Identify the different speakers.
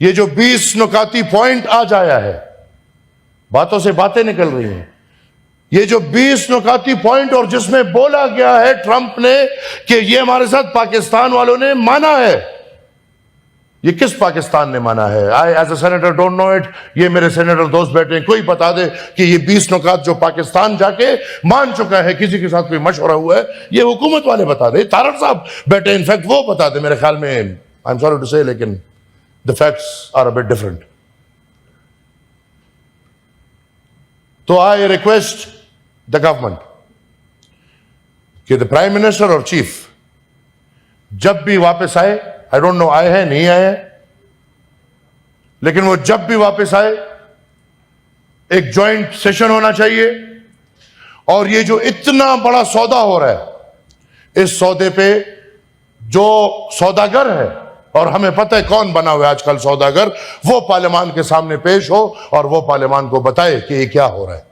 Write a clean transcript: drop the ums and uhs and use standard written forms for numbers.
Speaker 1: ये जो 20 नुकाती पॉइंट आज आया है, बातों से बातें निकल रही हैं, ये जो 20 नुकाती पॉइंट और जिसमें बोला गया है ट्रंप ने कि ये हमारे साथ पाकिस्तान वालों ने माना है, ये किस पाकिस्तान ने माना है? I as a senator don't know it. ये मेरे सेनेटर दोस्त बैठे हैं, कोई बता दे कि ये 20 नुकात जो पाकिस्तान जाके मान चुका है, किसी के साथ कोई मशवरा हुआ है, ये हुकूमत वाले बता दे। तारड़ साहब बैठे, इनफैक्ट वो बता दे। मेरे ख्याल में, I am sorry to say, लेकिन the facts are a bit different. तो आई रिक्वेस्ट द गवर्नमेंट कि द प्राइम मिनिस्टर और चीफ जब भी वापस आए, आई डोंट नो आए हैं नहीं आए हैं, लेकिन वो जब भी वापस आए एक जॉइंट सेशन होना चाहिए। और ये जो इतना बड़ा सौदा हो रहा है, इस सौदे पे जो सौदागर है, और हमें पता है कौन बना हुआ है आजकल सौदागर, वो पार्लियामान के सामने पेश हो और वो पार्लियामान को बताए कि ये क्या हो रहा है।